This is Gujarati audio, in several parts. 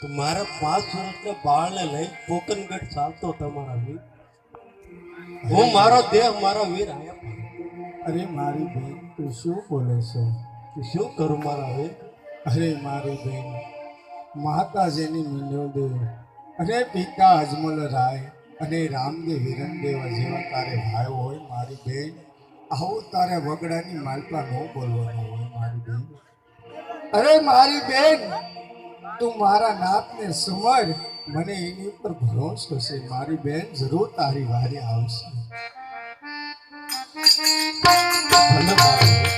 તો મારા 5 વર્ષના બાળને લઈ પોકનગઢ ચાલતો તમારા વીર, હું મારો દેહ મારા વીર આયા. અરે મારી બેન, તું શું બોલે છો? તું શું કરું મારા વીર? અરે મારી બેન, માતાજીની મિનોદેવ અને પિતા અજમલ રાય અને રામદેવ હિરણદેવ જેવા તારે ભાઈ હોય મારી બેન, આવું તારે વગડાની માલપા ન બોલવાનું હોય મારી બેન. અરે મારી બેન, તું મારા નાતને સમર, મને એની ઉપર ભરોસો છે મારી બેન, જરૂર તારી વારી આવશે. ભલે મારા વીર.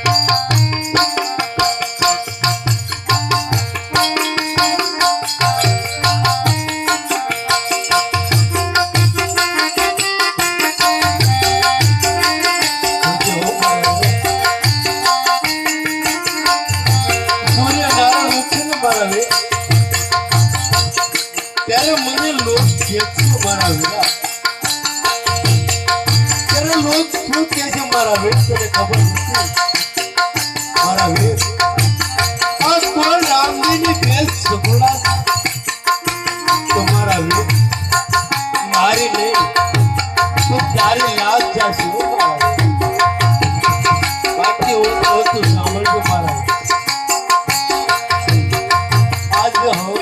ત્યારે મને લોક કેતું મારા વીરા, ત્યારે લોક શું કહે છે મારા વીર, તને ખબર નથી મારા વીર? આ કોણ રામજીની ભેલ સગુણા તો મારા વીર, મારી નહીં તો તારી લાજ જશે મારા વીર. બાકી હું તો તું સાંભળજો મારા વીર. આજ હમણાં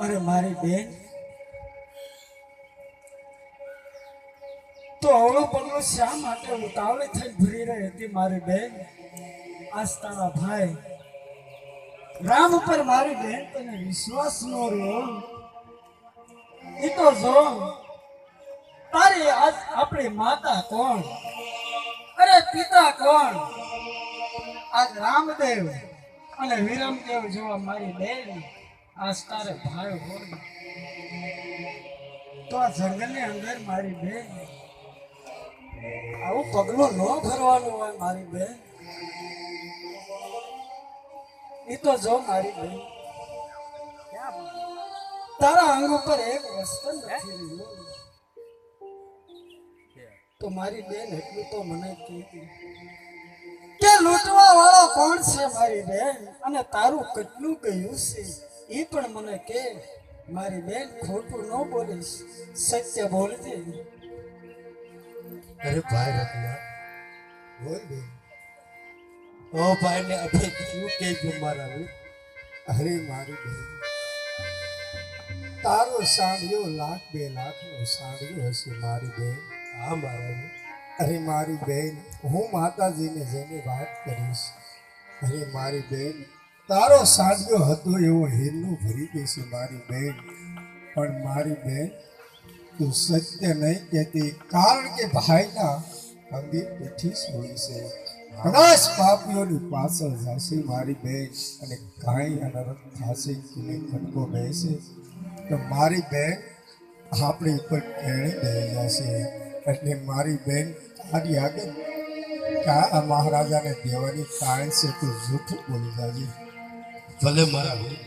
અરે મારી બેન, તો અવળો પગલો શા માટે ઉતાવળે થઈ ભરી રહી હતી મારી બેન? આજ તારા ભાઈ રામ ઉપર મારી બેન તને વિશ્વાસ ન રહ્યો, ઈ તો જો તારી આજ આપણી માતા કોણ અરે પિતા કોણ આજ રામદેવ અને વિરમદેવ જેવા મારી બેન આજ તારે ભાઈ હોય તો આ જંગલની અંદર મારી બેન આવું પગલું ન ભરવાનું હોય મારી બેન ઈ તો જો મારી બેન તારા અંગ ઉપર એક વસ્ત્ર નથી રહ્યું તો મારી બેન એટલું તો મને કીધું કે લૂંટવા વાળો કોણ છે મારી બેન અને તારું કેટલું ગયું છે એ પણ મને કે મારી બેન ખોટું ન બોલીશ સત્ય બોલજે અરે ભાઈ રત્ના બોલ બેન ઓ ભાઈ ને અભી ક્યું કહેજો મારા વીર અરે મારી બેન તારો સાંભળ્યો 1,00,000 2,00,000 નો સાંભળ્યો હશે મારી બેન હા મારા વીર અરે મારી બેન હું માતાજીને જઈને વાત કરીશ અરે મારી બેન તારો સાંભળ્યો હતો એવો હીરનું ભરી દેશે મારી બેન પણ મારી બેન તું સત્ય નહીં કહેતી કારણ કે ભાઈના અંગે પીઠી સોઈ છે કદાચ પાપીઓની પાછળ જશે મારી બેન અને કાંઈ અનર્થ થશે કે ખટકો બેસે તો મારી બેન આપણી ઉપર કેણી દઈ જશે એટલે મારી બેન તારી આગળ આ મહારાજાને દેવાની કારણ છે તું જૂઠું બોલી જાજે ભલે મારા વીર